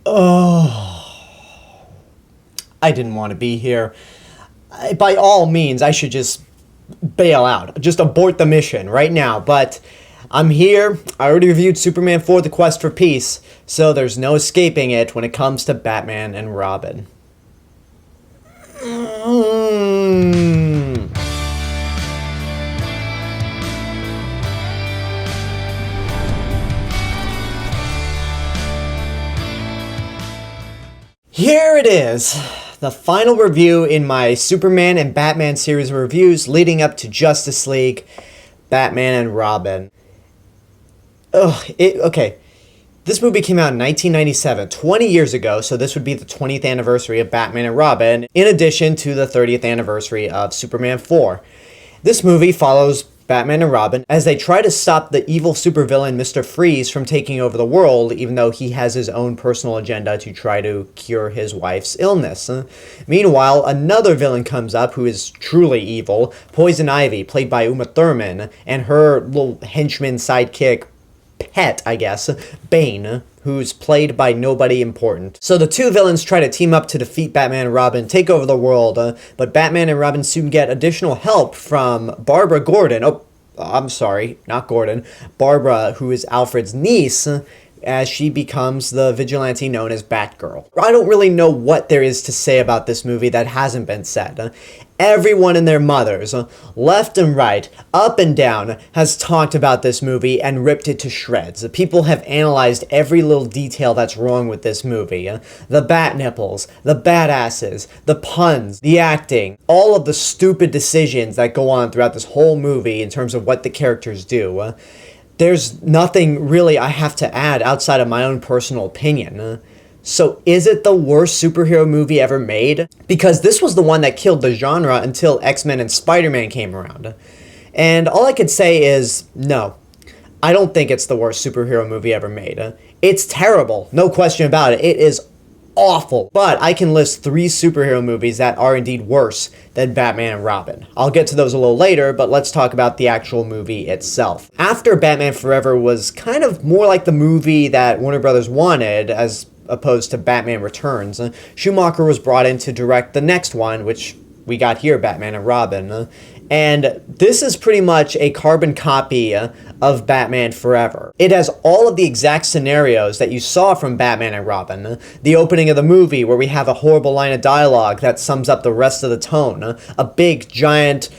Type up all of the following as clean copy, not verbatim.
Oh, I didn't want to be here. By all means, I should just bail out. Just abort the mission right now. But I'm here. I already reviewed Superman 4: The Quest for Peace, so there's no escaping it when it comes to Batman and Robin. Here it is, the final review in my Superman and Batman series of reviews leading up to Justice League, Batman and Robin. Okay. This movie came out in 1997, 20 years ago, so this would be the 20th anniversary of Batman and Robin, in addition to the 30th anniversary of Superman 4. This movie follows Batman and Robin as they try to stop the evil supervillain Mr. Freeze from taking over the world, even though he has his own personal agenda to try to cure his wife's illness. Meanwhile, another villain comes up who is truly evil, Poison Ivy, played by Uma Thurman, and her little henchman sidekick, pet, I guess, Bane, who's played by nobody important. So the two villains try to team up to defeat Batman and Robin, take over the world, but Batman and Robin soon get additional help from Barbara Gordon. Oh, I'm sorry, not Gordon. Barbara, who is Alfred's niece, as she becomes the vigilante known as Batgirl. I don't really know what there is to say about this movie that hasn't been said. Everyone and their mothers, left and right, up and down, has talked about this movie and ripped it to shreds. People have analyzed every little detail that's wrong with this movie. The bat nipples, the badasses, the puns, the acting, all of the stupid decisions that go on throughout this whole movie in terms of what the characters do. There's nothing really I have to add outside of my own personal opinion. So is it the worst superhero movie ever made? Because this was the one that killed the genre until X-Men and Spider-Man came around. And all I could say is, no. I don't think it's the worst superhero movie ever made. It's terrible, no question about it. It is awful. But I can list 3 superhero movies that are indeed worse than Batman and Robin. I'll get to those a little later, but let's talk about the actual movie itself. After Batman Forever was kind of more like the movie that Warner Brothers wanted, as opposed to Batman Returns, Schumacher was brought in to direct the next one, which we got here, Batman and Robin. And this is pretty much a carbon copy of Batman Forever. It has all of the exact scenarios that you saw from Batman and Robin. The opening of the movie where we have a horrible line of dialogue that sums up the rest of the tone. A big, giant,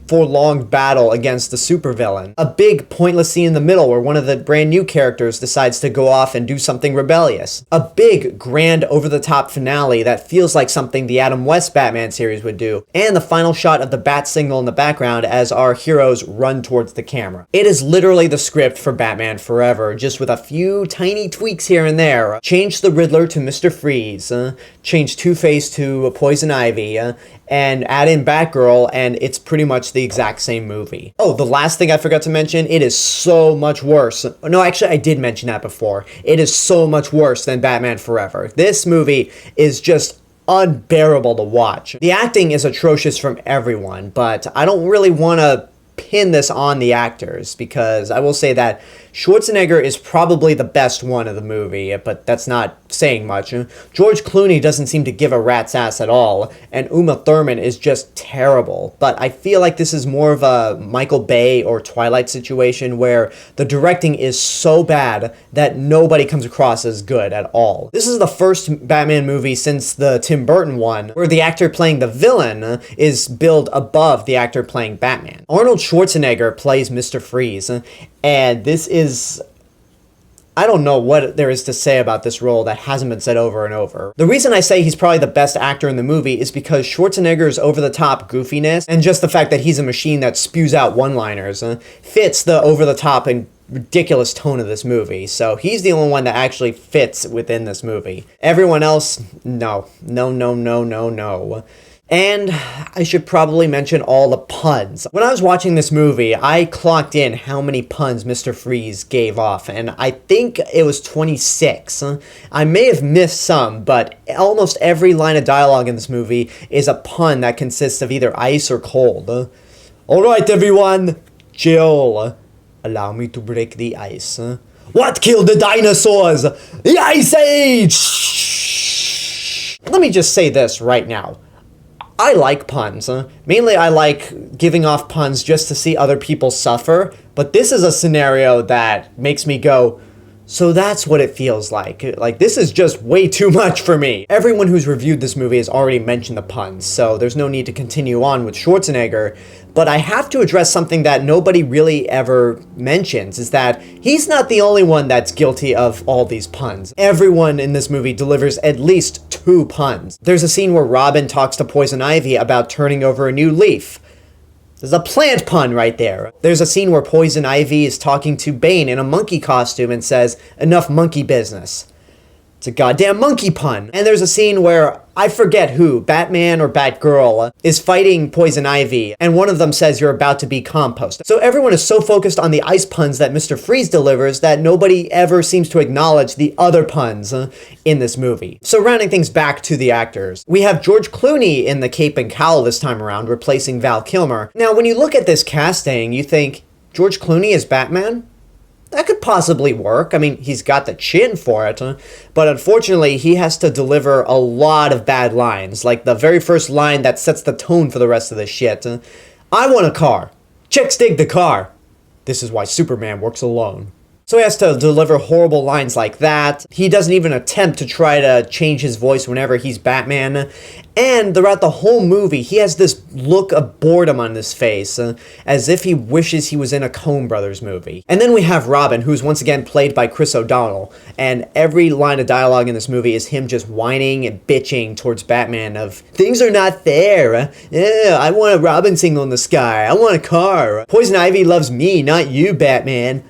forlong battle against the supervillain. A big pointless scene in the middle where one of the brand new characters decides to go off and do something rebellious. A big, grand, over-the-top finale that feels like something the Adam West Batman series would do. And the final shot of the bat signal in the background as our heroes run towards the camera. It is literally the script for Batman Forever, just with a few tiny tweaks here and there. Change the Riddler to Mr. Freeze, change Two-Face to Poison Ivy, and add in Batgirl, and it's pretty much the exact same movie. Oh, the last thing I forgot to mention, it is so much worse. No, actually, I did mention that before. It is so much worse than Batman Forever. This movie is just unbearable to watch. The acting is atrocious from everyone, but I don't really want to pin this on the actors, because I will say that Schwarzenegger is probably the best one of the movie, but that's not saying much. George Clooney doesn't seem to give a rat's ass at all, and Uma Thurman is just terrible. But I feel like this is more of a Michael Bay or Twilight situation where the directing is so bad that nobody comes across as good at all. This is the first Batman movie since the Tim Burton one where the actor playing the villain is billed above the actor playing Batman. Arnold Schwarzenegger plays Mr. Freeze, and this is... I don't know what there is to say about this role that hasn't been said over and over. The reason I say he's probably the best actor in the movie is because Schwarzenegger's over-the-top goofiness, and just the fact that he's a machine that spews out one-liners, fits the over-the-top and ridiculous tone of this movie. So he's the only one that actually fits within this movie. Everyone else, no. No, no, no, no, no. And I should probably mention all the puns. When I was watching this movie, I clocked in how many puns Mr. Freeze gave off, and I think it was 26. I may have missed some, but almost every line of dialogue in this movie is a pun that consists of either ice or cold. Alright everyone, chill. Allow me to break the ice. What killed the dinosaurs? The Ice Age! Let me just say this right now. I like puns. Mainly I like giving off puns just to see other people suffer, but this is a scenario that makes me go, so that's what it feels like. Like, this is just way too much for me. Everyone who's reviewed this movie has already mentioned the puns, so there's no need to continue on with Schwarzenegger. But I have to address something that nobody really ever mentions, is that he's not the only one that's guilty of all these puns. Everyone in this movie delivers at least 2 puns. There's a scene where Robin talks to Poison Ivy about turning over a new leaf. There's a plant pun right there. There's a scene where Poison Ivy is talking to Bane in a monkey costume and says, "Enough monkey business." It's a goddamn monkey pun. And there's a scene where, I forget who, Batman or Batgirl, is fighting Poison Ivy, and one of them says, "You're about to be compost." So everyone is so focused on the ice puns that Mr. Freeze delivers that nobody ever seems to acknowledge the other puns in this movie. So rounding things back to the actors, we have George Clooney in the cape and cowl this time around, replacing Val Kilmer. Now, when you look at this casting, you think, George Clooney as Batman? That could possibly work. I mean, he's got the chin for it, but unfortunately, he has to deliver a lot of bad lines, like the very first line that sets the tone for the rest of the shit. "I want a car. Chicks dig the car. This is why Superman works alone." So he has to deliver horrible lines like that. He doesn't even attempt to try to change his voice whenever he's Batman. And throughout the whole movie, he has this look of boredom on his face, as if he wishes he was in a Coen Brothers movie. And then we have Robin, who's once again played by Chris O'Donnell. And every line of dialogue in this movie is him just whining and bitching towards Batman of, "Things are not fair. Yeah, I want a Robin single in the sky. I want a car. Poison Ivy loves me, not you, Batman."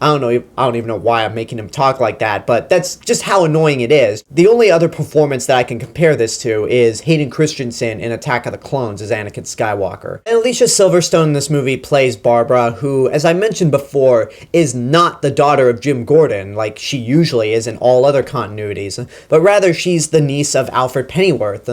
I don't even know why I'm making him talk like that, but that's just how annoying it is. The only other performance that I can compare this to is Hayden Christensen in Attack of the Clones as Anakin Skywalker. And Alicia Silverstone in this movie plays Barbara, who, as I mentioned before, is not the daughter of Jim Gordon, like she usually is in all other continuities, but rather she's the niece of Alfred Pennyworth.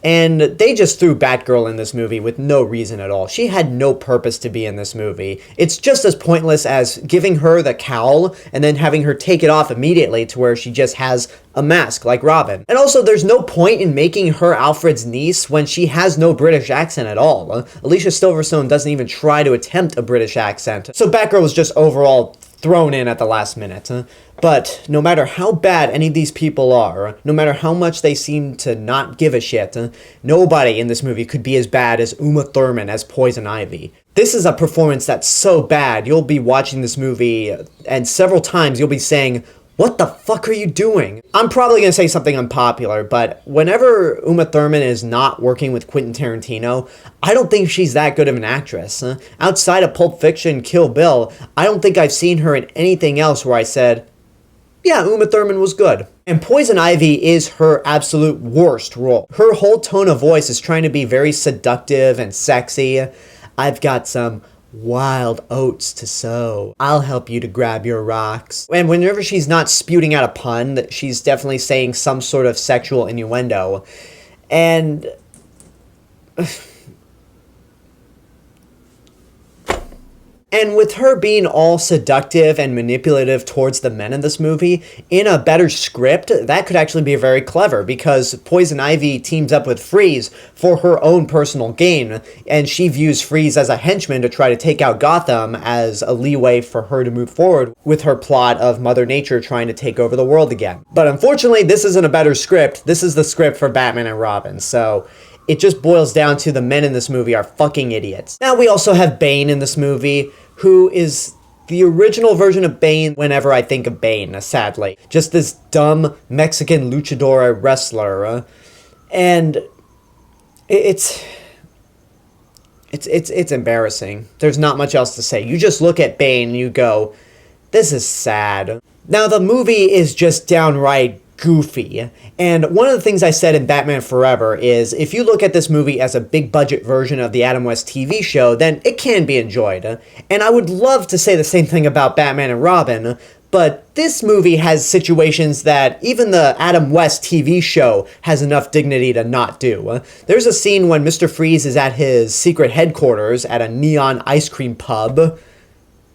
And they just threw Batgirl in this movie with no reason at all. She had no purpose to be in this movie. It's just as pointless as giving her the cowl and then having her take it off immediately to where she just has a mask like Robin. And also, there's no point in making her Alfred's niece when she has no British accent at all. Alicia Silverstone doesn't even try to attempt a British accent. So Batgirl was just overall thrown in at the last minute. But no matter how bad any of these people are, no matter how much they seem to not give a shit, nobody in this movie could be as bad as Uma Thurman as Poison Ivy. This is a performance that's so bad, you'll be watching this movie, and several times you'll be saying, "What the fuck are you doing?" I'm probably going to say something unpopular, but whenever Uma Thurman is not working with Quentin Tarantino, I don't think she's that good of an actress. Outside of Pulp Fiction, Kill Bill, I don't think I've seen her in anything else where I said, yeah, Uma Thurman was good. And Poison Ivy is her absolute worst role. Her whole tone of voice is trying to be very seductive and sexy. "I've got some wild oats to sow. I'll help you to grab your rocks." And whenever she's not spewing out a pun, she's definitely saying some sort of sexual innuendo. And with her being all seductive and manipulative towards the men in this movie, in a better script, that could actually be very clever, because Poison Ivy teams up with Freeze for her own personal gain, and she views Freeze as a henchman to try to take out Gotham as a leeway for her to move forward with her plot of Mother Nature trying to take over the world again. But unfortunately, this isn't a better script. This is the script for Batman and Robin, so it just boils down to the men in this movie are fucking idiots. Now, we also have Bane in this movie, who is the original version of Bane whenever I think of Bane, sadly. Just this dumb Mexican luchador wrestler. And it's embarrassing. There's not much else to say. You just look at Bane and you go, this is sad. Now, the movie is just downright goofy. And one of the things I said in Batman Forever is, if you look at this movie as a big budget version of the Adam West TV show, then it can be enjoyed. And I would love to say the same thing about Batman and Robin, but this movie has situations that even the Adam West TV show has enough dignity to not do. There's a scene when Mr. Freeze is at his secret headquarters at a neon ice cream pub.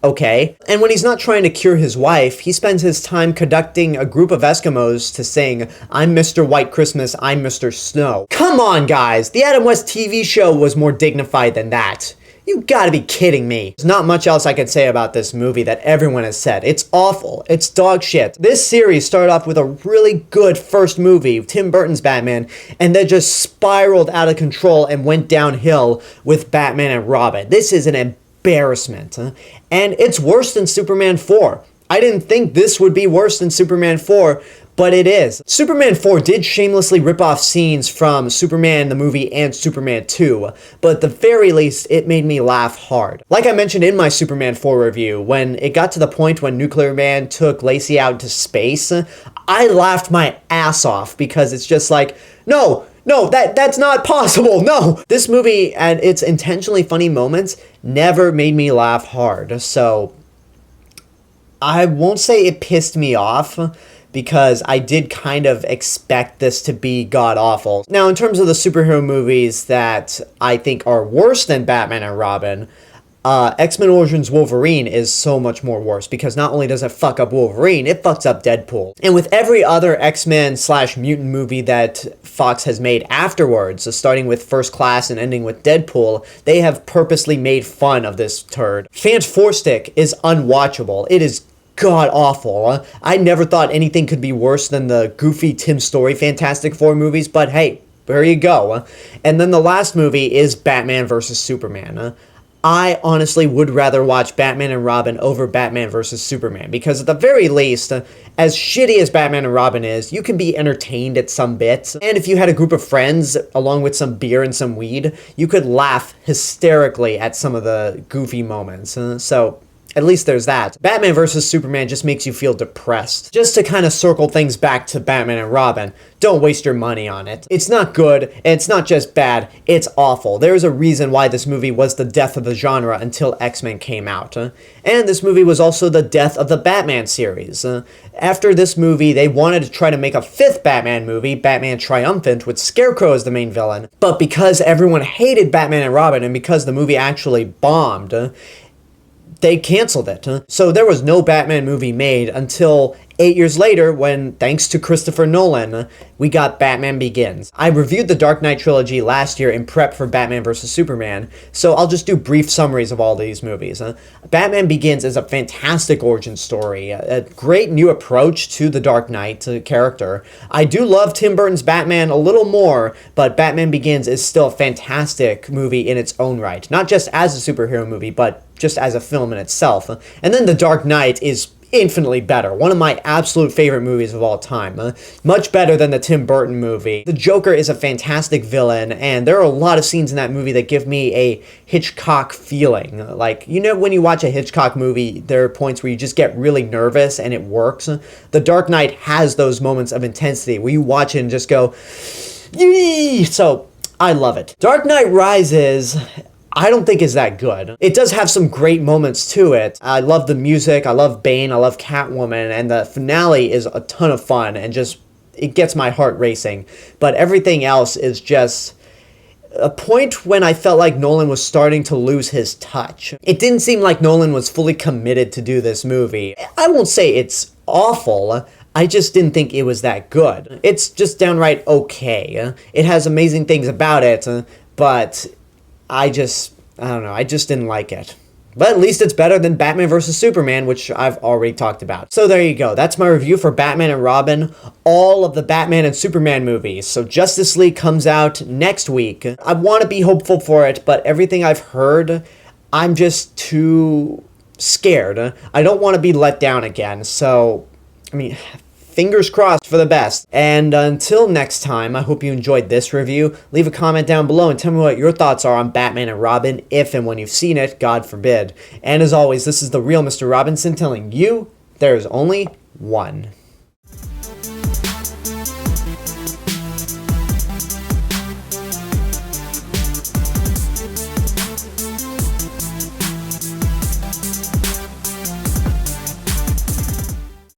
Okay. And when he's not trying to cure his wife, he spends his time conducting a group of Eskimos to sing, "I'm Mr. White Christmas, I'm Mr. Snow." Come on, guys! The Adam West TV show was more dignified than that. You gotta be kidding me. There's not much else I can say about this movie that everyone has said. It's awful. It's dog shit. This series started off with a really good first movie, Tim Burton's Batman, and then just spiraled out of control and went downhill with Batman and Robin. This is an embarrassment. And it's worse than Superman 4. I didn't think this would be worse than Superman 4, but it is. Superman 4 did shamelessly rip off scenes from Superman the movie and Superman 2, but at the very least, it made me laugh hard. Like I mentioned in my Superman 4 review, when it got to the point when Nuclear Man took Lacey out into space, I laughed my ass off because it's just like, no, that's not possible, no! This movie and its intentionally funny moments never made me laugh hard, so I won't say it pissed me off, because I did kind of expect this to be god-awful. Now, in terms of the superhero movies that I think are worse than Batman and Robin, X-Men Origins Wolverine is so much more worse, because not only does it fuck up Wolverine, it fucks up Deadpool. And with every other X-Men/mutant movie that Fox has made afterwards, so starting with First Class and ending with Deadpool, they have purposely made fun of this turd. Fantastic is unwatchable. It is god-awful. I never thought anything could be worse than the goofy Tim Story Fantastic Four movies, but hey, there you go. And then the last movie is Batman vs. Superman. I honestly would rather watch Batman and Robin over Batman vs. Superman, because at the very least, as shitty as Batman and Robin is, you can be entertained at some bits, and if you had a group of friends, along with some beer and some weed, you could laugh hysterically at some of the goofy moments. So at least there's that. Batman vs. Superman just makes you feel depressed. Just to kind of circle things back to Batman and Robin, don't waste your money on it. It's not good, and it's not just bad, it's awful. There's a reason why this movie was the death of the genre until X-Men came out. And this movie was also the death of the Batman series. After this movie, they wanted to try to make a fifth Batman movie, Batman Triumphant, with Scarecrow as the main villain. But because everyone hated Batman and Robin, and because the movie actually bombed, they canceled it. So there was no Batman movie made until 8 years later when, thanks to Christopher Nolan, we got Batman Begins. I reviewed the Dark Knight trilogy last year in prep for Batman vs. Superman, so I'll just do brief summaries of all these movies. Batman Begins is a fantastic origin story, a great new approach to the Dark Knight character. I do love Tim Burton's Batman a little more, but Batman Begins is still a fantastic movie in its own right. Not just as a superhero movie, but just as a film in itself. And then The Dark Knight is infinitely better. One of my absolute favorite movies of all time. Much better than the Tim Burton movie. The Joker is a fantastic villain, and there are a lot of scenes in that movie that give me a Hitchcock feeling. Like, you know when you watch a Hitchcock movie, there are points where you just get really nervous and it works. The Dark Knight has those moments of intensity where you watch it and just go, yee! So, I love it. Dark Knight Rises, I don't think is that good. It does have some great moments to it. I love the music, I love Bane, I love Catwoman, and the finale is a ton of fun and just, it gets my heart racing. But everything else is just a point when I felt like Nolan was starting to lose his touch. It didn't seem like Nolan was fully committed to do this movie. I won't say it's awful, I just didn't think it was that good. It's just downright okay. It has amazing things about it, but I don't know, I just didn't like it. But at least it's better than Batman vs. Superman, which I've already talked about. So there you go, that's my review for Batman and Robin, all of the Batman and Superman movies. So Justice League comes out next week. I want to be hopeful for it, but everything I've heard, I'm just too scared. I don't want to be let down again, so, I mean, fingers crossed for the best. And until next time, I hope you enjoyed this review. Leave a comment down below and tell me what your thoughts are on Batman and Robin, if and when you've seen it, God forbid. And as always, this is the real Mr. Robinson telling you there is only one.